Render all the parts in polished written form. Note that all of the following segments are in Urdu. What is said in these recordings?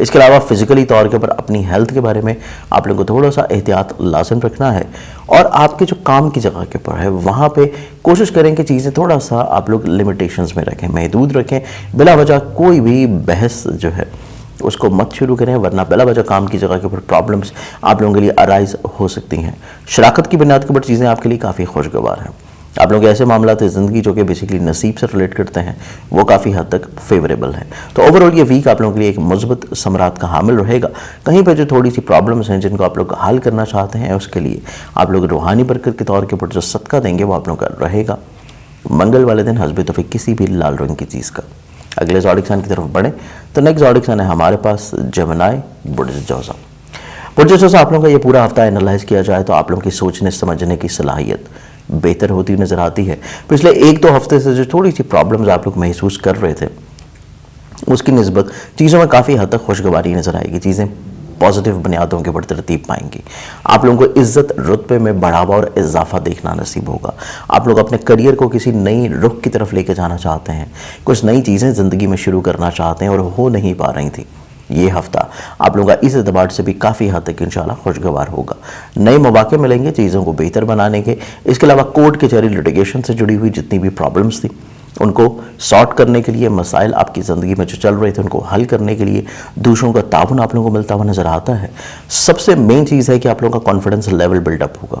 اس کے علاوہ فزیکلی طور کے اوپر اپنی ہیلتھ کے بارے میں آپ لوگوں کو تھوڑا سا احتیاط لازم رکھنا ہے، اور آپ کے جو کام کی جگہ کے اوپر ہے وہاں پہ کوشش کریں کہ چیزیں تھوڑا سا آپ لوگ لمیٹیشنز میں رکھیں، محدود رکھیں. بلا وجہ کوئی بھی بحث جو ہے اس کو مت شروع کریں، ورنہ بلا وجہ کام کی جگہ کے اوپر پرابلمس آپ لوگوں کے لیے ارائز ہو سکتی ہیں. شراکت کی بنیاد کے اوپر چیزیں آپ کے لیے کافی خوشگوار ہیں. آپ لوگ ایسے معاملات زندگی جو کہ بیسیکلی نصیب سے ریلیٹ کرتے ہیں وہ کافی حد تک فیوریبل ہیں. تو اوورآل یہ ویک آپ لوگوں کے لیے ایک مثبت ثمرات کا حامل رہے گا. کہیں پہ جو تھوڑی سی پرابلمس ہیں جن کو آپ لوگ حل کرنا چاہتے ہیں، اس کے لیے آپ لوگ روحانی برکت کے طور کے اوپر جو صدقہ دیں گے وہ آپ لوگوں کا رہے گا منگل والے دن حسب توفیق کسی بھی لال رنگ کی چیز کا. اگلے زوڈک سائن کی طرف بڑھیں تو نیکسٹ زوڈک سائن ہے ہمارے پاس جیمنائی برج جوزا. برج جوزا آپ لوگوں کا یہ پورا ہفتہ اینالائز کیا جائے تو آپ لوگوں کی سوچنے سمجھنے کی صلاحیت بہتر ہوتی نظر آتی ہے. پچھلے 1-2 ہفتے سے جو تھوڑی سی پرابلمز آپ لوگ محسوس کر رہے تھے اس کی نسبت چیزوں میں کافی حد تک خوشگواری نظر آئے گی. چیزیں پازیٹیو بنیادوں کے اوپر ترتیب پائیں گی. آپ لوگوں کو عزت رتبے میں بڑھاوا اور اضافہ دیکھنا نصیب ہوگا. آپ لوگ اپنے کریئر کو کسی نئی رخ کی طرف لے کے جانا چاہتے ہیں، کچھ نئی چیزیں زندگی میں شروع کرنا چاہتے ہیں اور ہو نہیں پا رہی تھیں. یہ ہفتہ آپ لوگوں کا اس اعتبار سے بھی کافی حد تک انشاءاللہ خوشگوار ہوگا. نئے مواقع ملیں گے چیزوں کو بہتر بنانے کے. اس کے علاوہ کورٹ کچہری لٹیگیشن سے جڑی ہوئی جتنی بھی پرابلمز تھیں ان کو سارٹ کرنے کے لیے، مسائل آپ کی زندگی میں جو چل رہے تھے ان کو حل کرنے کے لیے دوسروں کا تعاون آپ لوگوں کو ملتا ہوا نظر آتا ہے. سب سے مین چیز ہے کہ آپ لوگوں کا کانفیڈنس لیول بلڈ اپ ہوگا.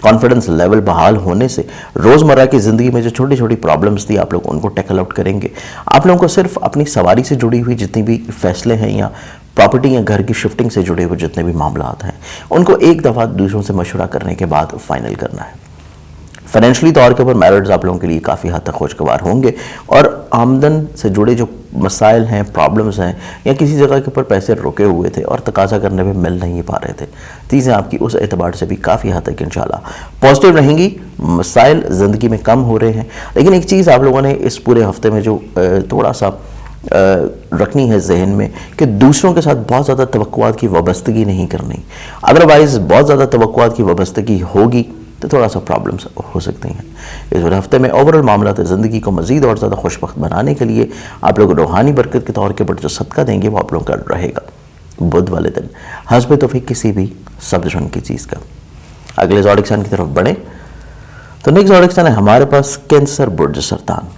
کانفیڈنس لیول بحال ہونے سے روزمرہ کی زندگی میں جو چھوٹی چھوٹی پرابلمز تھی آپ لوگ ان کو ٹیکل آؤٹ کریں گے. آپ لوگوں کو صرف اپنی سواری سے جڑی ہوئی جتنی بھی فیصلے ہیں یا پراپرٹی یا گھر کی شفٹنگ سے جڑے ہوئے جتنے بھی معاملات ہیں ان کو ایک دفعہ دوسروں سے مشورہ کرنے کے بعد فائنل کرنا ہے. فائنینشلی طور کے اوپر میرٹس آپ لوگوں کے لیے کافی حد تک خوشگوار ہوں گے، اور آمدن سے جڑے جو مسائل ہیں، پرابلمز ہیں، یا کسی جگہ کے اوپر پیسے رکے ہوئے تھے اور تقاضا کرنے میں مل نہیں پا رہے تھے، چیزیں آپ کی اس اعتبار سے بھی کافی حد تک انشاءاللہ پازیٹیو رہیں گی. مسائل زندگی میں کم ہو رہے ہیں، لیکن ایک چیز آپ لوگوں نے اس پورے ہفتے میں جو تھوڑا سا رکھنی ہے ذہن میں کہ دوسروں کے ساتھ بہت زیادہ توقعات کی وابستگی نہیں کرنی. ادروائز بہت زیادہ توقعات کی وابستگی ہوگی تو تھوڑا سا پرابلمز ہو سکتے ہیں. اس پورے ہفتے میں اوورآل معاملات زندگی کو مزید اور زیادہ خوشبخت بنانے کے لیے آپ لوگ روحانی برکت کے طور کے اوپر جو صدقہ دیں گے وہ آپ لوگوں کا رہے گا بدھ والے دن حسب توفیق کسی بھی سبز رنگ کی چیز کا. اگلے زوڈک سائن کی طرف بڑھیں تو نیکسٹ زوڈک سائن ہے ہمارے پاس کینسر برج سرطان.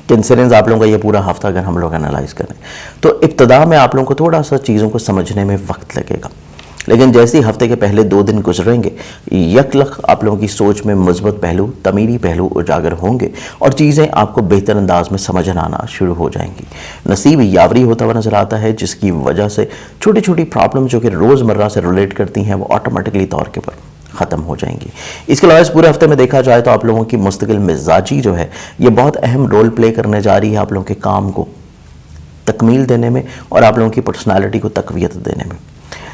کینسرینز آپ لوگوں کا یہ پورا ہفتہ اگر ہم لوگ انالائز کریں تو ابتدا میں آپ لوگوں کو تھوڑا سا چیزوں کو سمجھنے میں وقت لگے گا، لیکن جیسے ہی ہفتے کے پہلے 2 دن گزریں گے یکلخ آپ لوگوں کی سوچ میں مثبت پہلو، تعمیری پہلو اجاگر ہوں گے اور چیزیں آپ کو بہتر انداز میں سمجھ آنا شروع ہو جائیں گی. نصیب یاوری ہوتا ہوا نظر آتا ہے جس کی وجہ سے چھوٹی چھوٹی پرابلم جو کہ روزمرہ سے ریلیٹ کرتی ہیں وہ آٹومیٹکلی طور کے پر ختم ہو جائیں گی. اس کے علاوہ اس پورے ہفتے میں دیکھا جائے تو آپ لوگوں کی مستقل مزاجی جو ہے یہ بہت اہم رول پلے کرنے جا رہی ہے آپ لوگوں کے کام کو تکمیل دینے میں اور آپ لوگوں کی پرسنالٹی کو تقویت دینے میں.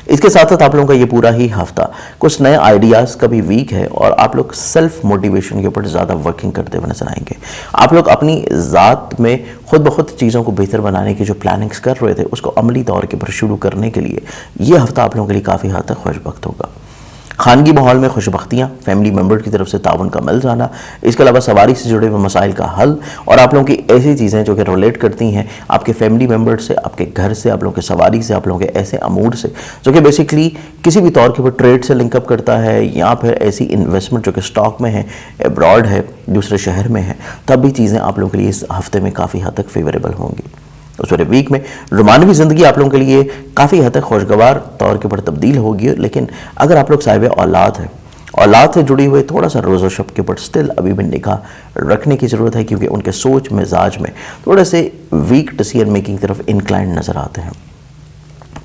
اس کے ساتھ ساتھ آپ لوگوں کا یہ پورا ہی ہفتہ کچھ نئے آئیڈیاز کا بھی ویک ہے اور آپ لوگ سیلف موٹیویشن کے اوپر زیادہ ورکنگ کرتے ہوئے نظر آئیں گے. آپ لوگ اپنی ذات میں خود بخود چیزوں کو بہتر بنانے کی جو پلاننگز کر رہے تھے اس کو عملی طور کے اوپر شروع کرنے کے لیے یہ ہفتہ آپ لوگوں کے لیے کافی حد تک خوشبخت ہوگا. خانگی ماحول میں خوشبختیاں، فیملی ممبر کی طرف سے تعاون کا مل جانا، اس کے علاوہ سواری سے جڑے ہوئے مسائل کا حل اور آپ لوگوں کی ایسی چیزیں جو کہ ریلیٹ کرتی ہیں آپ کے فیملی ممبر سے، آپ کے گھر سے، آپ لوگوں کے سواری سے، آپ لوگوں کے ایسے امور سے جو کہ بیسیکلی کسی بھی طور کے اوپر ٹریڈ سے لنک اپ کرتا ہے یا پھر ایسی انویسٹمنٹ جو کہ اسٹاک میں ہے، ابراڈ ہے، دوسرے شہر میں ہے، تب بھی چیزیں آپ لوگوں کے لیے اس ہفتے میں کافی حد تک فیوریبل ہوں گی. اس پورے ویک میں رومانوی زندگی آپ لوگوں کے لیے کافی حد تک خوشگوار طور کے اوپر تبدیل ہوگی، لیکن اگر آپ لوگ صاحب اولاد ہیں، اولاد سے جڑی ہوئے تھوڑا سا روز و شب کے اوپر سٹل ابھی بھی نگاہ رکھنے کی ضرورت ہے کیونکہ ان کے سوچ مزاج میں تھوڑے سے ویک ڈیسیژن میکنگ کی طرف انکلائنڈ نظر آتے ہیں.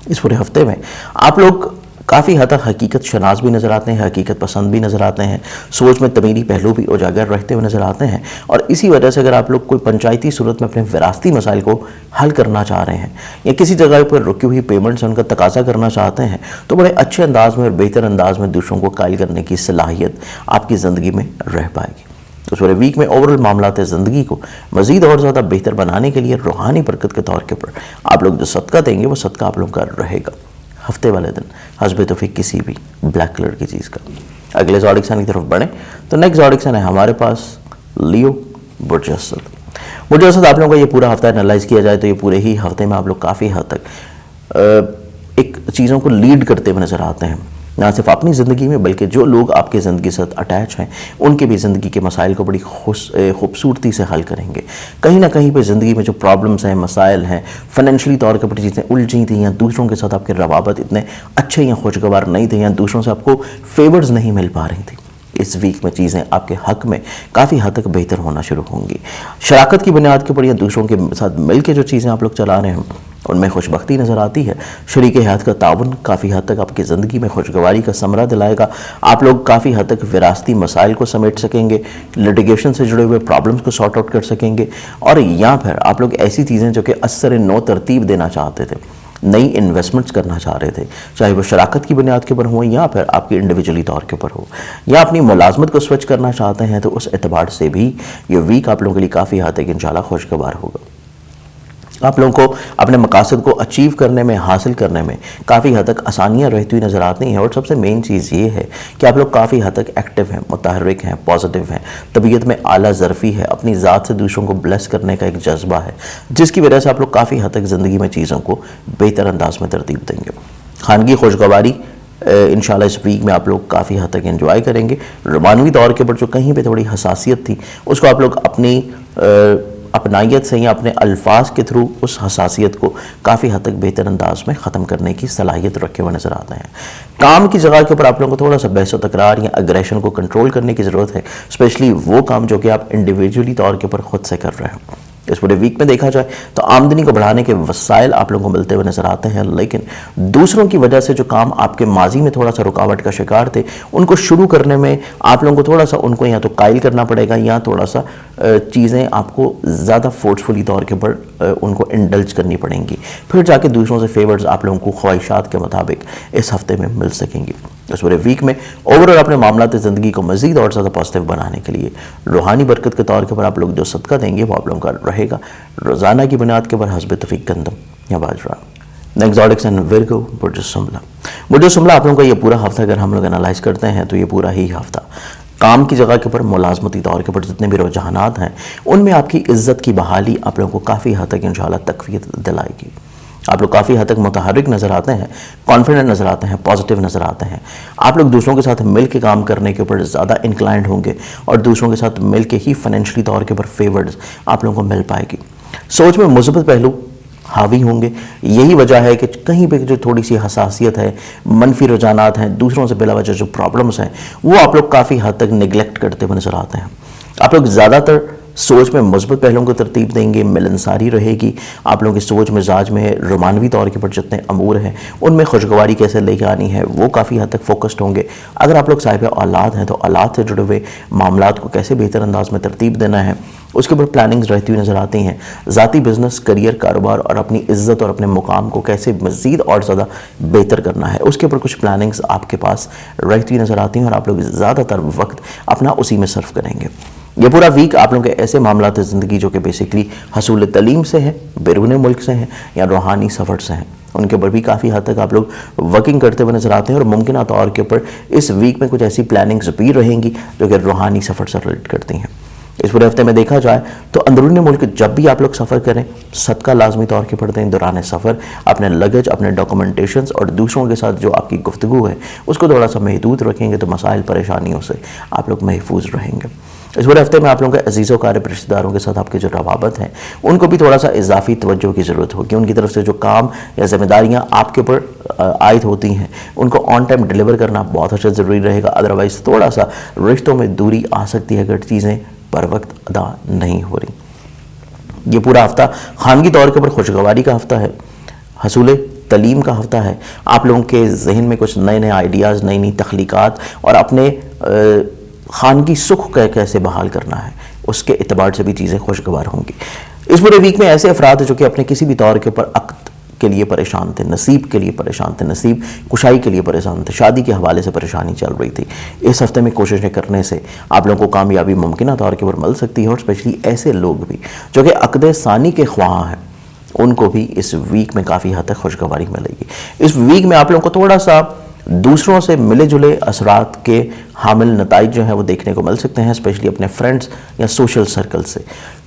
اس پورے ہفتے میں آپ لوگ کافی حد تک حقیقت شناس بھی نظر آتے ہیں، حقیقت پسند بھی نظر آتے ہیں، سوچ میں تعمیری پہلو بھی اجاگر رہتے ہوئے نظر آتے ہیں، اور اسی وجہ سے اگر آپ لوگ کوئی پنچایتی صورت میں اپنے وراثتی مسائل کو حل کرنا چاہ رہے ہیں یا کسی جگہ پر رکی ہوئی پیمنٹس ان کا تقاضا کرنا چاہتے ہیں تو بڑے اچھے انداز میں اور بہتر انداز میں دوسروں کو قائل کرنے کی صلاحیت آپ کی زندگی میں رہ پائے گی. اس پورے ویک میں اوورآل معاملات زندگی کو مزید اور زیادہ بہتر بنانے کے لیے روحانی برکت کے طور کے اوپر آپ لوگ جو صدقہ دیں گے وہ صدقہ آپ لوگوں کا رہے گا ہفتے والے دن حسب توفیق کسی بھی بلیک کلر کی چیز کا. اگلے زوڈک سائن کی طرف بڑھیں تو نیکسٹ زوڈک سائن ہے ہمارے پاس لیو برج اسد. مجھے اصل آپ لوگوں کا یہ پورا ہفتہ انالائز کیا جائے تو یہ پورے ہی ہفتے میں آپ لوگ کافی حد تک ایک چیزوں کو لیڈ کرتے ہوئے نظر آتے ہیں، نہ صرف اپنی زندگی میں بلکہ جو لوگ آپ کے زندگی سے اٹیچ ہیں ان کے بھی زندگی کے مسائل کو بڑی خوبصورتی سے حل کریں گے۔ کہیں نہ کہیں پہ زندگی میں جو پرابلمز ہیں، مسائل ہیں، فائنینشلی طور کے پر چیزیں الجھی تھیں، یا دوسروں کے ساتھ آپ کے روابط اتنے اچھے یا خوشگوار نہیں تھے، یا دوسروں سے آپ کو فیورز نہیں مل پا رہی تھیں، اس ویک میں چیزیں آپ کے حق میں کافی حد تک بہتر ہونا شروع ہوں گی۔ شراکت کی بنیاد کے اوپر یا دوسروں کے ساتھ مل کے جو چیزیں آپ لوگ چلا رہے ہیں ان میں خوش بختی نظر آتی ہے۔ شریک حیات کا تعاون کافی حد تک آپ کی زندگی میں خوشگواری کا ثمرہ دلائے گا۔ آپ لوگ کافی حد تک وراثتی مسائل کو سمیٹ سکیں گے، لٹیگیشن سے جڑے ہوئے پرابلمز کو سارٹ آؤٹ کر سکیں گے، اور یا پھر آپ لوگ ایسی چیزیں جو کہ اثر نو ترتیب دینا چاہتے تھے، نئی انویسٹمنٹس کرنا چاہ رہے تھے، چاہے وہ شراکت کی بنیاد کے اوپر ہوں یا پھر آپ کی انڈیویجولی طور کے اوپر ہو، یا اپنی ملازمت کو سوئچ کرنا چاہتے ہیں، تو اس اعتبار سے بھی یہ ویک آپ لوگوں کے لیے کافی حد تک انشاءاللہ خوشگوار ہوگا۔ آپ لوگوں کو اپنے مقاصد کو اچیو کرنے میں، حاصل کرنے میں کافی حد تک آسانیاں رہتی ہوئی نظر آتی ہیں، اور سب سے مین چیز یہ ہے کہ آپ لوگ کافی حد تک ایکٹیو ہیں، متحرک ہیں، پازیٹیو ہیں، طبیعت میں اعلیٰ ظرفی ہے، اپنی ذات سے دوسروں کو بلیس کرنے کا ایک جذبہ ہے، جس کی وجہ سے آپ لوگ کافی حد تک زندگی میں چیزوں کو بہتر انداز میں ترتیب دیں گے۔ خانگی خوشگواری انشاءاللہ اس ویک میں آپ لوگ کافی حد تک انجوائے کریں گے۔ رومانوی طور کے اوپر جو کہیں پہ تھوڑی حساسیت تھی، اس کو آپ لوگ اپنی اپنائیت سے یا اپنے الفاظ کے تھرو اس حساسیت کو کافی حد تک بہتر انداز میں ختم کرنے کی صلاحیت رکھے ہوئے نظر آتے ہیں۔ کام کی جگہ کے اوپر آپ لوگوں کو تھوڑا سا بحث و تکرار یا اگریشن کو کنٹرول کرنے کی ضرورت ہے، اسپیشلی وہ کام جو کہ آپ انڈیویجولی طور کے اوپر خود سے کر رہے ہیں۔ اس پورے ویک میں دیکھا جائے تو آمدنی کو بڑھانے کے وسائل آپ لوگوں کو ملتے ہوئے نظر آتے ہیں، لیکن دوسروں کی وجہ سے جو کام آپ کے ماضی میں تھوڑا سا رکاوٹ کا شکار تھے، ان کو شروع کرنے میں آپ لوگوں کو تھوڑا سا ان کو یا تو قائل کرنا پڑے گا، یا تھوڑا سا چیزیں آپ کو زیادہ فورسفلی طور کے اوپر ان کو انڈلج کرنی پڑیں گی، پھر جا کے دوسروں سے فیورز آپ لوگوں کو خواہشات کے مطابق اس ہفتے میں مل سکیں گی۔ اس پورے ویک میں اوورآل اپنے معاملات زندگی کو مزید اور زیادہ پازیٹیو بنانے کے لیے روحانی برکت کے طور کے اوپر آپ لوگ جو صدقہ دیں گے وہ آپ لوگوں کا رہے گا روزانہ کی بنیاد کے اوپر حسب توفیق گندم یا باجرا۔ نیکسٹ زوڈک اینڈ ورگو برج سمبلا۔ برج سمبلا آپ لوگوں کا یہ پورا ہفتہ اگر ہم لوگ انالائز کرتے ہیں تو یہ پورا ہی ہفتہ کام کی جگہ کے اوپر ملازمتی طور کے اوپر جتنے بھی رجحانات ہیں ان میں آپ کی عزت کی بحالی آپ لوگوں کو کافی حد تک انشاءاللہ تقویت دلائے گی۔ آپ لوگ کافی حد تک متحرک نظر آتے ہیں، کانفیڈنٹ نظر آتے ہیں، پازیٹیو نظر آتے ہیں۔ آپ لوگ دوسروں کے ساتھ مل کے کام کرنے کے اوپر زیادہ انکلائنڈ ہوں گے، اور دوسروں کے ساتھ مل کے ہی فائنینشلی طور کے اوپر فیورڈز آپ لوگوں کو مل پائے گی۔ سوچ میں مثبت پہلو حاوی ہوں گے، یہی وجہ ہے کہ کہیں پہ جو تھوڑی سی حساسیت ہے، منفی رجحانات ہیں، دوسروں سے بلا وجہ جو پرابلمز ہیں وہ آپ لوگ کافی حد تک نگلیکٹ کرتے ہوئے نظر آتے ہیں۔ آپ لوگ زیادہ تر سوچ میں مثبت پہلوؤں کو ترتیب دیں گے، ملنساری رہے گی، آپ لوگوں کی سوچ مزاج میں رومانوی طور کے پر جتنے امور ہیں ان میں خوشگواری کیسے لے کے آنی ہے وہ کافی حد تک فوکسڈ ہوں گے۔ اگر آپ لوگ صاحب اولاد ہیں تو اولاد سے جڑے ہوئے معاملات کو کیسے بہتر انداز میں ترتیب دینا ہے اس کے اوپر پلاننگز رہتی ہوئی نظر آتی ہیں۔ ذاتی بزنس، کریئر، کاروبار اور اپنی عزت اور اپنے مقام کو کیسے مزید اور زیادہ بہتر کرنا ہے اس کے اوپر کچھ پلاننگز آپ کے پاس رہتی ہوئی نظر آتی ہیں، اور آپ لوگ زیادہ تر وقت اپنا اسی میں صرف کریں گے۔ یہ پورا ویک آپ لوگوں کے ایسے معاملات زندگی جو کہ بیسکلی حصول تعلیم سے ہیں، بیرون ملک سے ہیں یا روحانی سفر سے ہیں، ان کے اوپر بھی کافی حد تک آپ لوگ ورکنگ کرتے ہوئے نظر آتے ہیں، اور ممکنہ طور کے اوپر اس ویک میں کچھ ایسی پلاننگز بھی رہیں گی جو کہ روحانی سفر سے ریلیٹ کرتی ہیں۔ اس پورے ہفتے میں دیکھا جائے تو اندرون ملک جب بھی آپ لوگ سفر کریں صدقہ لازمی طور کے پڑھتے ہیں۔ دوران سفر اپنے لگیج، اپنے ڈاکومنٹیشنز اور دوسروں کے ساتھ جو آپ کی گفتگو ہے اس کو تھوڑا سا محدود رکھیں گے تو مسائل پریشانیوں سے آپ لوگ محفوظ رہیں گے۔ اس پورے ہفتے میں آپ لوگوں کے عزیز و قارب رشتہ داروں کے ساتھ آپ کے جو روابط ہیں ان کو بھی تھوڑا سا اضافی توجہ کی ضرورت ہوگی۔ ان کی طرف سے جو کام یا ذمہ داریاں آپ کے اوپر عائد ہوتی ہیں ان کو آن ٹائم ڈیلیور کرنا بہت اچھا ضروری رہے گا، ادروائز تھوڑا سا رشتوں میں دوری آ سکتی ہے اگر چیزیں پر وقت ادا نہیں ہو رہی۔ یہ پورا ہفتہ خانگی طور کے اوپر خوشگواری کا ہفتہ ہے، حصول تعلیم کا ہفتہ ہے۔ آپ لوگوں کے ذہن میں کچھ نئے نئے آئیڈیاز، نئی نئی تخلیقات اور اپنے خانگی سکھ کا کیسے بحال کرنا ہے اس کے اعتبار سے بھی چیزیں خوشگوار ہوں گی۔ اس پورے ویک میں ایسے افراد جو کہ اپنے کسی بھی طور کے اوپر عقد کے لیے پریشان تھے، نصیب کے لیے پریشان تھے، نصیب کشائی کے لیے پریشان تھے، شادی کے حوالے سے پریشانی چل رہی تھی، اس ہفتے میں کوششیں کرنے سے آپ لوگوں کو کامیابی ممکنہ طور کے اوپر مل سکتی ہے، اور اسپیشلی ایسے لوگ بھی جو کہ عقد ثانی کے خواہاں ہیں ان کو بھی اس ویک میں کافی حد تک خوشگواری ملے گی۔ اس ویک میں آپ لوگوں کو تھوڑا سا دوسروں سے ملے جلے اثرات کے حامل نتائج جو ہیں وہ دیکھنے کو مل سکتے ہیں، اسپیشلی اپنے فرینڈز یا سوشل سرکل سے۔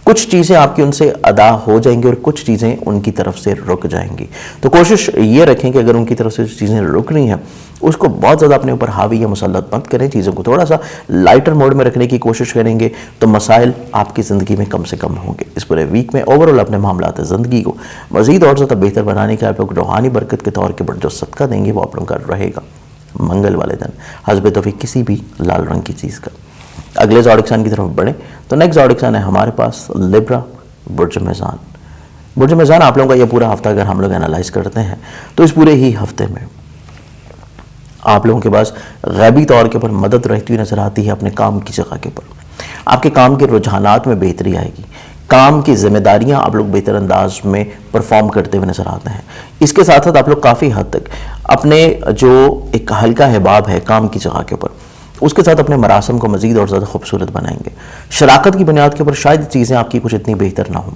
کچھ چیزیں آپ کی ان سے ادا ہو جائیں گی اور کچھ چیزیں ان کی طرف سے رک جائیں گی. تو کوشش یہ رکھیں کہ اگر ان کی طرف سے چیزیں رک رہی ہیں اس کو بہت زیادہ اپنے اوپر حاوی یا مسلط مت کریں, چیزوں کو تھوڑا سا لائٹر موڈ میں رکھنے کی کوشش کریں گے تو مسائل آپ کی زندگی میں کم سے کم ہوں گے. اس پورے ویک میں اوورآل اپنے معاملات زندگی کو مزید اور زیادہ بہتر بنانے کے آپ لوگ روحانی برکت کے طور کے پر جو صدقہ دیں گے وہ آپ لوگوں کا رہے گا منگل والے دن حسب توفیق کسی بھی لال رنگ کی چیز کا. اگلے زوڈک سائن کی طرف بڑھیں تو نیکسٹ زوڈک سائن ہے ہمارے پاس لبرا, برج میزان. برج میزان آپ لوگوں کا یہ پورا ہفتہ اگر ہم لوگ انالائز کرتے ہیں تو اس پورے ہی ہفتے میں آپ لوگوں کے پاس غیبی طور کے پر مدد رہتی ہوئی نظر آتی ہے اپنے کام کی جگہ کے پر. آپ کے کام کے رجحانات میں بہتری آئے گی, کام کی ذمہ داریاں آپ لوگ بہتر انداز میں پرفارم کرتے ہوئے نظر آتے ہیں. اس کے ساتھ ساتھ آپ لوگ کافی حد تک اپنے جو ایک ہلکا حباب ہے کام کی جگہ کے اوپر اس کے ساتھ اپنے مراسم کو مزید اور زیادہ خوبصورت بنائیں گے. شراکت کی بنیاد کے اوپر شاید چیزیں آپ کی کچھ اتنی بہتر نہ ہوں.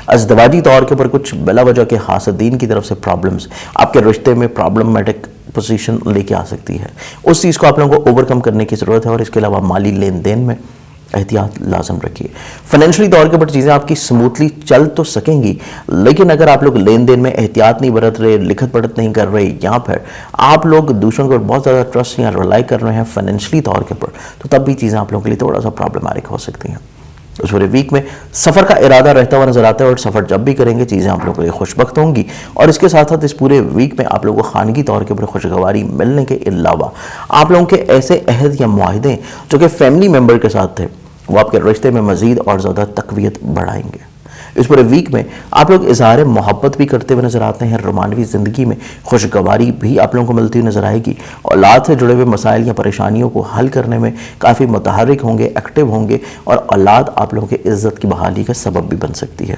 ازدواجی طور کے اوپر کچھ بلا وجہ کے حاسدین کی طرف سے پرابلمز آپ کے رشتے میں پرابلمٹک پوزیشن لے کے آ سکتی ہے. اس چیز کو آپ لوگوں کو اوور کم کرنے کی ضرورت ہے اور اس کے علاوہ مالی لین دین میں احتیاط لازم رکھیے. فائنینشلی طور کے اوپر چیزیں آپ کی سموتھلی چل تو سکیں گی لیکن اگر آپ لوگ لین دین میں احتیاط نہیں برت رہے, لکھت پڑھت نہیں کر رہے یا پھر آپ لوگ دوسروں کے اوپر بہت زیادہ ٹرسٹ یا ریلائی کر رہے ہیں فائنینشلی طور کے اوپر تو تب بھی چیزیں آپ لوگوں کے لیے تھوڑا سا پرابلمٹک ہو سکتی ہیں. اس پورے ویک میں سفر کا ارادہ رہتا ہوا نظر آتا ہے اور سفر جب بھی کریں گے چیزیں آپ لوگوں کے لیے خوش بخت ہوں گی. اور اس کے ساتھ ساتھ اس پورے ویک میں آپ لوگوں کو خانگی طور کے اوپر خوشگواری ملنے کے علاوہ آپ لوگوں کے ایسے عہد یا معاہدے جو کہ فیملی ممبر کے ساتھ تھے وہ آپ کے رشتے میں مزید اور زیادہ تقویت بڑھائیں گے. اس پورے ویک میں آپ لوگ اظہار محبت بھی کرتے ہوئے نظر آتے ہیں. رومانوی زندگی میں خوشگواری بھی آپ لوگوں کو ملتی ہوئی نظر آئے گی. اولاد سے جڑے ہوئے مسائل یا پریشانیوں کو حل کرنے میں کافی متحرک ہوں گے, ایکٹیو ہوں گے اور اولاد آپ لوگوں کے عزت کی بحالی کا سبب بھی بن سکتی ہے.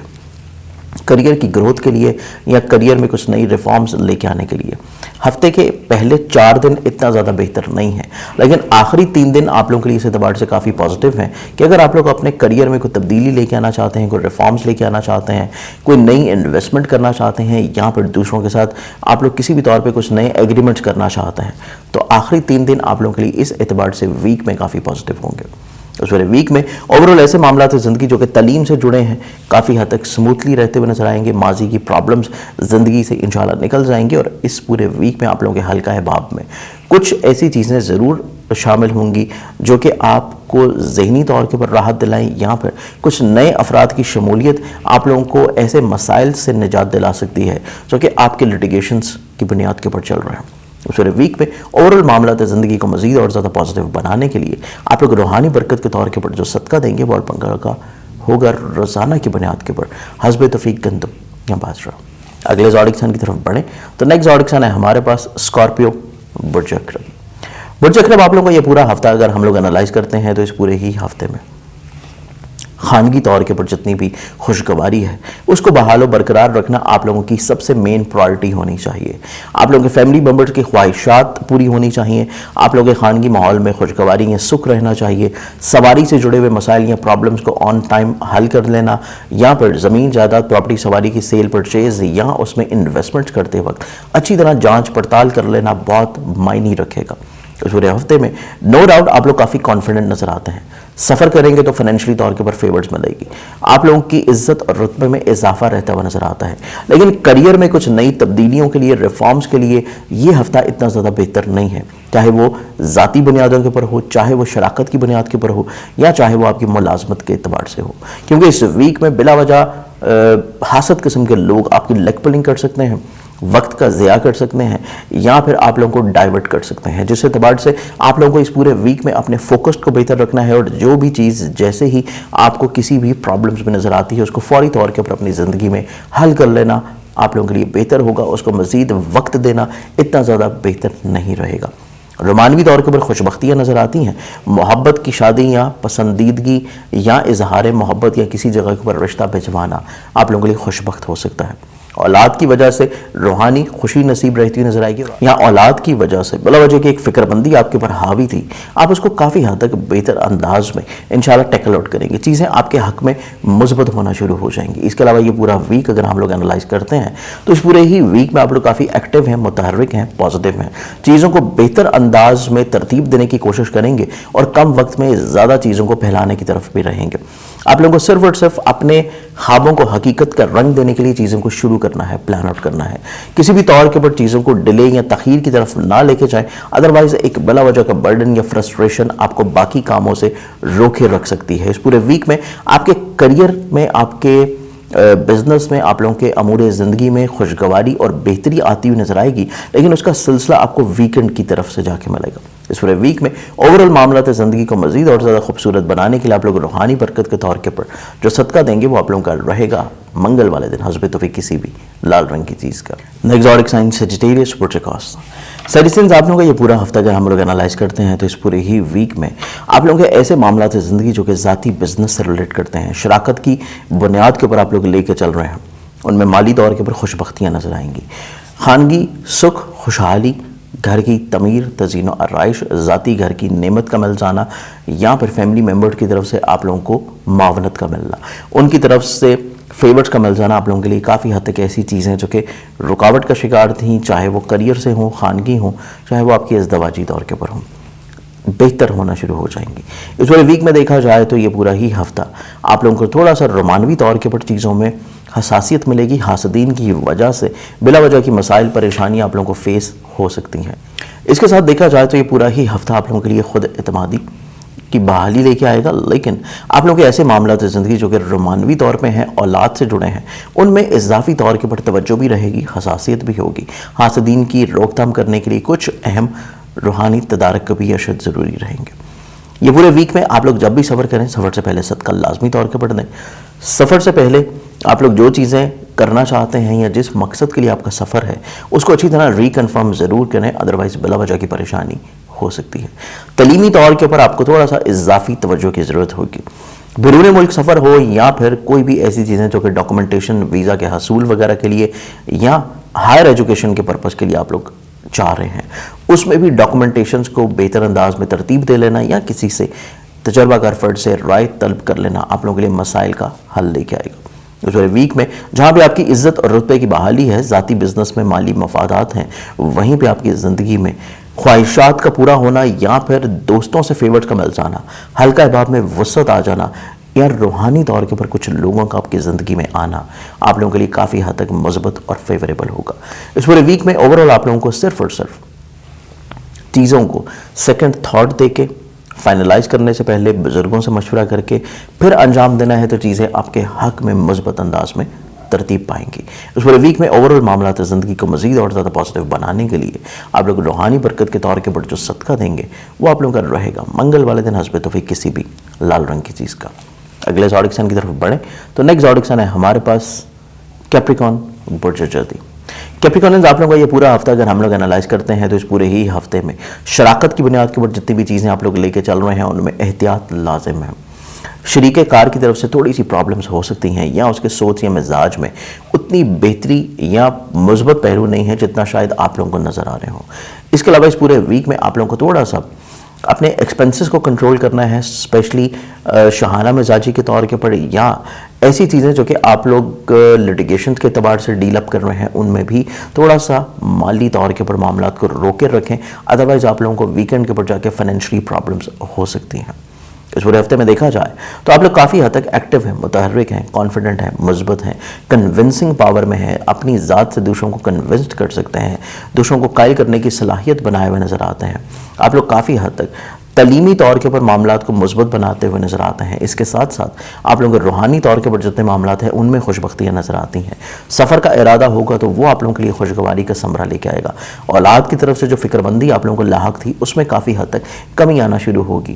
کریئر کی گروتھ کے لیے یا کریئر میں کچھ نئی ریفارمز لے کے آنے کے لیے ہفتے کے پہلے 4 دن اتنا زیادہ بہتر نہیں ہے لیکن آخری 3 دن آپ لوگوں کے لیے اس اعتبار سے کافی پازیٹیو ہیں کہ اگر آپ لوگ اپنے کریئر میں کوئی تبدیلی لے کے آنا چاہتے ہیں, کوئی ریفارمز لے کے آنا چاہتے ہیں, کوئی نئی انویسٹمنٹ کرنا چاہتے ہیں یا پھر دوسروں کے ساتھ آپ لوگ کسی بھی طور پہ کچھ نئے ایگریمنٹس کرنا چاہتے ہیں تو آخری 3 دن آپ لوگوں کے لیے اس اعتبار سے ویک میں کافی پازیٹیو ہوں گے. اس پورے ویک میں اوورآل ایسے معاملات زندگی جو کہ تعلیم سے جڑے ہیں کافی حد تک سموتھلی رہتے ہوئے نظر آئیں گے. ماضی کی پرابلمز زندگی سے انشاءاللہ نکل جائیں گے اور اس پورے ویک میں آپ لوگوں کے ہلکا حباب میں کچھ ایسی چیزیں ضرور شامل ہوں گی جو کہ آپ کو ذہنی طور کے پر راحت دلائیں یا پھر کچھ نئے افراد کی شمولیت آپ لوگوں کو ایسے مسائل سے نجات دلا سکتی ہے جو کہ آپ کے لٹیگیشنز کی بنیاد کے پر چل رہے ہیں. اس پورے ویک میں اوورآل معاملات زندگی کو مزید اور زیادہ پازیٹیو بنانے کے لیے آپ لوگ روحانی برکت کے طور کے پر جو صدقہ دیں گے وہ پنگا کا ہوگا روزانہ کی بنیاد کے پر حسب توفیق گندم یا بادشاہ. اگلے زوڈک سائن کی طرف بڑھیں تو نیکسٹ زوڈک سائن ہے ہمارے پاس اسکارپیو, برج اکرم. برج اکرم آپ لوگوں کو یہ پورا ہفتہ اگر ہم لوگ انالائز کرتے ہیں تو اس پورے ہی ہفتے میں خانگی طور کے پر جتنی بھی خوشگواری ہے اس کو بحال و برقرار رکھنا آپ لوگوں کی سب سے مین پرائرٹی ہونی چاہیے. آپ لوگوں کے فیملی ممبرز کی خواہشات پوری ہونی چاہیے. آپ لوگوں کے خانگی ماحول میں خوشگواری یا سکھ رہنا چاہیے. سواری سے جڑے ہوئے مسائل یا پرابلمز کو آن ٹائم حل کر لینا یا پھر زمین جائیداد پراپرٹی سواری کی سیل پرچیز یا اس میں انویسٹمنٹ کرتے وقت اچھی طرح جانچ پڑتال کر لینا بہت معنی رکھے گا. اس پورے ہفتے میں نو ڈاؤٹ آپ لوگ کافی کانفیڈنٹ نظر آتے ہیں. سفر کریں گے تو فائنینشلی طور کے پر فیورز ملے گی. آپ لوگوں کی عزت اور رتبے میں اضافہ رہتا ہوا نظر آتا ہے لیکن کریئر میں کچھ نئی تبدیلیوں کے لیے ریفارمز کے لیے یہ ہفتہ اتنا زیادہ بہتر نہیں ہے, چاہے وہ ذاتی بنیادوں کے پر ہو, چاہے وہ شراکت کی بنیاد کے پر ہو یا چاہے وہ آپ کی ملازمت کے اعتبار سے ہو. کیونکہ اس ویک میں بلا وجہ حاسد قسم کے لوگ آپ کی لیگ پلنگ کر سکتے ہیں, وقت کا ضیاع کر سکتے ہیں یا پھر آپ لوگوں کو ڈائیورٹ کر سکتے ہیں جس اعتبار سے آپ لوگوں کو اس پورے ویک میں اپنے فوکس کو بہتر رکھنا ہے اور جو بھی چیز جیسے ہی آپ کو کسی بھی پرابلمز میں نظر آتی ہے اس کو فوری طور کے اوپر اپنی زندگی میں حل کر لینا آپ لوگوں کے لیے بہتر ہوگا. اس کو مزید وقت دینا اتنا زیادہ بہتر نہیں رہے گا. رومانوی طور کے اوپر خوشبختیاں نظر آتی ہیں. محبت کی شادی یا پسندیدگی یا اظہار محبت یا کسی جگہ کے اوپر رشتہ بھجوانا آپ لوگوں کے لیے خوشبخت ہو سکتا ہے. اولاد کی وجہ سے روحانی خوشی نصیب رہتی ہوئی نظر آئے گی یا اولاد کی وجہ سے بلا وجہ کی ایک فکر بندی آپ کے اوپر حاوی تھی آپ اس کو کافی حد تک بہتر انداز میں انشاءاللہ ٹیکل آؤٹ کریں گے. چیزیں آپ کے حق میں مثبت ہونا شروع ہو جائیں گی. اس کے علاوہ یہ پورا ویک اگر ہم لوگ انالائز کرتے ہیں تو اس پورے ہی ویک میں آپ لوگ کافی ایکٹیو ہیں, متحرک ہیں, پازیٹیو ہیں. چیزوں کو بہتر انداز میں ترتیب دینے کی کوشش کریں گے اور کم وقت میں زیادہ چیزوں کو پھیلانے کی طرف بھی رہیں گے. آپ لوگوں کو صرف اور صرف اپنے خوابوں کو حقیقت کا رنگ دینے کے لیے چیزوں کو شروع کرنا ہے، پلان آؤٹ کرنا ہے. کسی بھی طور کے اوپر چیزوں کو ڈیلے یا تاخیر کی طرف نہ لے کے جائیں، ادروائز ایک بلا وجہ کا برڈن یا فرسٹریشن آپ کو باقی کاموں سے روکے رکھ سکتی ہے. اس پورے ویک میں آپ کے کریئر میں، آپ کے بزنس میں، آپ لوگوں کے امور زندگی میں خوشگواری اور بہتری آتی ہوئی نظر آئے گی، لیکن اس کا سلسلہ آپ کو ویکنڈ کی طرف سے جا کے ملے گا. اس پورے ویک میں اوورال معاملات زندگی کو مزید اور زیادہ خوبصورت بنانے کے لیے آپ لوگ روحانی برکت کے طور کے پر جو صدقہ دیں گے وہ آپ لوگوں کا رہے گا منگل والے دن حسب توفیق کسی بھی لال رنگ کی چیز کا. نیکسٹ زوڈک سائن سیجیٹیریس پورٹیکاس. سیجیٹیریس آپ لوگوں کا یہ پورا ہفتہ اگر ہم لوگ انالائز کرتے ہیں تو اس پورے ہی ویک میں آپ لوگوں کے ایسے معاملات زندگی جو کہ ذاتی بزنس سے ریلیٹ کرتے ہیں، شراکت کی بنیاد کے اوپر آپ لوگ لے کے چل رہے ہیں، ان میں مالی طور کے اوپر خوش بختیاں نظر آئیں گی. خانگی سکھ، خوشحالی، گھر کی تعمیر، تزئین و آرائش، ذاتی گھر کی نعمت کا مل جانا، یا پھر فیملی ممبر کی طرف سے آپ لوگوں کو معاونت کا ملنا، ان کی طرف سے فیورز کا مل جانا آپ لوگوں کے لیے کافی حد تک ایسی چیزیں جو کہ رکاوٹ کا شکار تھیں، چاہے وہ کریئر سے ہوں، خانگی ہوں، چاہے وہ آپ کی ازدواجی طور کے اوپر ہوں، بہتر ہونا شروع ہو جائیں گی. اس پورے ویک میں دیکھا جائے تو یہ پورا ہی ہفتہ آپ لوگوں کو تھوڑا سا رومانوی طور کے اوپر چیزوں میں حساسیت ملے گی. حاسدین کی وجہ سے بلا وجہ کی مسائل پریشانیاں آپ لوگوں کو فیس ہو سکتی ہیں. اس کے ساتھ دیکھا جائے تو یہ پورا ہی ہفتہ آپ لوگوں کے لیے خود اعتمادی کی بحالی لے کے آئے گا، لیکن آپ لوگوں کے ایسے معاملات زندگی جو کہ رومانوی طور پہ ہیں، اولاد سے جڑے ہیں، ان میں اضافی طور کے اوپر توجہ بھی رہے گی، حساسیت بھی ہوگی. حاسدین کی روک تھام کرنے کے لیے کچھ اہم روحانی تدارک بھی اشد ضروری رہیں گے. یہ پورے ویک میں آپ لوگ جب بھی سفر کریں، سفر سے پہلے صدقہ لازمی طور کے پڑھ دیں. سفر سے پہلے آپ لوگ جو چیزیں کرنا چاہتے ہیں یا جس مقصد کے لیے آپ کا سفر ہے اس کو اچھی طرح ریکنفرم ضرور کریں، ادروائز بلا وجہ کی پریشانی ہو سکتی ہے. تعلیمی طور کے اوپر آپ کو تھوڑا سا اضافی توجہ کی ضرورت ہوگی. بیرون ملک سفر ہو یا پھر کوئی بھی ایسی چیزیں جو کہ ڈاکومنٹیشن، ویزا کے حصول وغیرہ کے لیے یا ہائر ایجوکیشن کے پرپس کے لیے آپ لوگ چاہ رہے ہیں، اس میں بھی ڈاکومنٹیشنز کو بہتر انداز میں ترتیب دے لینا یا کسی سے تجربہ کار فرد سے رائے طلب کر لینا آپ لوگوں کے لیے مسائل کا حل لے کے آئے گا. اس پورے ویک میں جہاں پہ آپ کی عزت اور رتبے کی بحالی ہے، ذاتی بزنس میں مالی مفادات ہیں، وہیں پہ آپ کی زندگی میں خواہشات کا پورا ہونا یا پھر دوستوں سے فیورٹ کا مل جانا، ہلکا احباب میں وسعت آ جانا یا روحانی طور کے پر کچھ لوگوں کا آپ کی زندگی میں آنا آپ لوگوں کے لیے کافی حد تک مثبت اور فیوریبل ہوگا. اس پورے ویک میں اوورال آپ لوگوں کو صرف اور صرف چیزوں کو سیکنڈ تھاٹ دے کے فائنلائز کرنے سے پہلے بزرگوں سے مشورہ کر کے پھر انجام دینا ہے تو چیزیں آپ کے حق میں مثبت انداز میں ترتیب پائیں گی. اس پورے ویک میں اوورال معاملات زندگی کو مزید اور زیادہ پازیٹیو بنانے کے لیے آپ لوگ روحانی برکت کے طور کے پر جو صدقہ دیں گے وہ آپ لوگوں کا رہے گا منگل والے دن حسب توفیق کسی بھی لال رنگ کی چیز کا. اگلے زوڈک سائن کی طرف بڑھیں تو نیکسٹ زوڈک سائن ہے ہمارے پاس کیپریکن برج جدی. کیپریکونز آپ لوگوں کا یہ پورا ہفتہ اگر ہم لوگ انالائز کرتے ہیں تو اس پورے ہی ہفتے میں شراکت کی بنیاد کے اوپر جتنی بھی چیزیں آپ لوگ لے کے چل رہے ہیں ان میں احتیاط لازم ہے. شریک کار کی طرف سے تھوڑی سی پرابلمز ہو سکتی ہیں یا اس کے سوچ یا مزاج میں اتنی بہتری یا مثبت پہلو نہیں ہے جتنا شاید آپ لوگوں کو نظر آ رہے ہوں. اس کے علاوہ اس پورے ویک میں آپ لوگوں کو تھوڑا سا اپنے ایکسپنسز کو کنٹرول کرنا ہے، اسپیشلی شاہانہ مزاجی کے طور کے پر یا ایسی چیزیں جو کہ آپ لوگ لٹیگیشن کے اعتبار سے ڈیل اپ کر رہے ہیں ان میں بھی تھوڑا سا مالی طور کے پر معاملات کو روکے رکھیں، ادروائز آپ لوگوں کو ویکنڈ کے اوپر جا کے فائنینشلی پرابلمز ہو سکتی ہیں. اس پورے ہفتے میں دیکھا جائے تو آپ لوگ کافی حد تک ایکٹیو ہیں، متحرک ہیں، کانفیڈنٹ ہیں، مثبت ہیں، کنونسنگ پاور میں ہیں، اپنی ذات سے دوسروں کو کنونسڈ کر سکتے ہیں، دوسروں کو قائل کرنے کی صلاحیت بنائے ہوئے نظر آتے ہیں. آپ لوگ کافی حد تک تعلیمی طور کے اوپر معاملات کو مثبت بناتے ہوئے نظر آتے ہیں. اس کے ساتھ ساتھ آپ لوگوں کے روحانی طور کے اوپر جتنے معاملات ہیں ان میں خوش بختیاں نظر آتی ہیں. سفر کا ارادہ ہوگا تو وہ آپ لوگوں کے لیے خوشگواری کا ثمرہ لے کے آئے گا. اولاد کی طرف سے جو فکر مندی آپ لوگوں کو لاحق تھی اس میں کافی حد تک کمی آنا شروع ہوگی.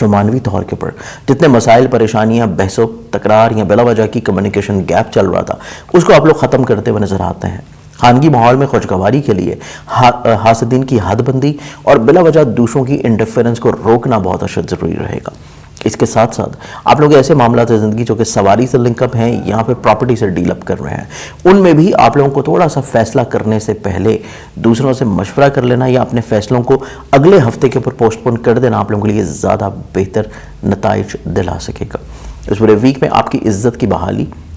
رومانوی طور کے پر جتنے مسائل، پریشانیاں، بحث و تکرار یا بلا وجہ کی کمیونیکیشن گیپ چل رہا تھا اس کو آپ لوگ ختم کرتے ہوئے نظر آتے ہیں. خانگی ماحول میں خوشگواری کے لیے حاسدین کی حد بندی اور بلا وجہ دوسروں کی انٹرفیرنس کو روکنا بہت اشد ضروری رہے گا. اس کے ساتھ ساتھ آپ لوگ ایسے معاملات زندگی جو کہ سواری سے لنک اپ ہیں یہاں پہ پراپرٹی سے ڈیل اپ کر رہے ہیں ان میں بھی آپ لوگوں کو تھوڑا سا فیصلہ کرنے سے پہلے دوسروں سے مشورہ کر لینا یا اپنے فیصلوں کو اگلے ہفتے کے اوپر پوسٹ پون کر دینا آپ لوگوں کے لیے زیادہ بہتر نتائج دلا سکے گا. اس پورے ویک میں آپ کی عزت کی بحالی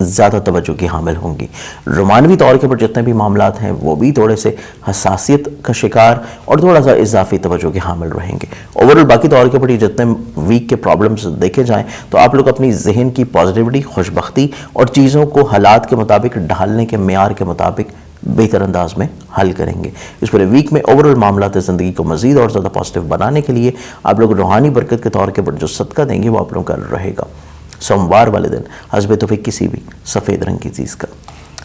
زیادہ توجہ کی حامل ہوں گی. رومانوی طور کے پر جتنے بھی معاملات ہیں وہ بھی تھوڑے سے حساسیت کا شکار اور تھوڑا سا اضافی توجہ کے حامل رہیں گے. اوورال باقی طور کے پر جتنے ویک کے پرابلمز دیکھے جائیں تو آپ لوگ اپنی ذہن کی پازیٹیوٹی، خوش بختی اور چیزوں کو حالات کے مطابق ڈھالنے کے معیار کے مطابق بہتر انداز میں حل کریں گے. اس پورے ویک میں اوورال معاملات زندگی کو مزید اور زیادہ پازیٹیو بنانے کے لیے آپ لوگ روحانی برکت کے طور کے پر جو صدقہ دیں گے وہ آپ لوگوں کا رہے گا سوموار والے دن حسب توفیق کسی بھی سفید رنگ کی چیز کا.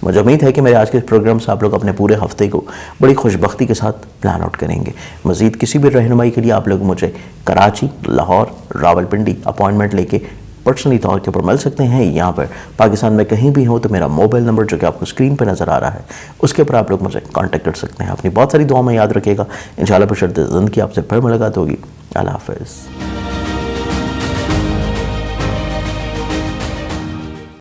مجھے امید ہے کہ میرے آج کے پروگرام سے آپ لوگ اپنے پورے ہفتے کو بڑی خوش بختی کے ساتھ پلان آؤٹ کریں گے. مزید کسی بھی رہنمائی کے لیے آپ لوگ مجھے کراچی، لاہور، راولپنڈی اپوائنٹمنٹ لے کے پرسنلی طور کے پر مل سکتے ہیں. یہاں پر پاکستان میں کہیں بھی ہوں تو میرا موبائل نمبر جو کہ آپ کو اسکرین پہ نظر آ رہا ہے اس کے اوپر آپ لوگ مجھے کانٹیکٹ کر سکتے ہیں. اپنی بہت ساری دعاؤں میں یاد رکھیے گا. انشاءاللہ بشرط زندگی آپ سے پھر ملاقات ہوگی. اللہ حافظ.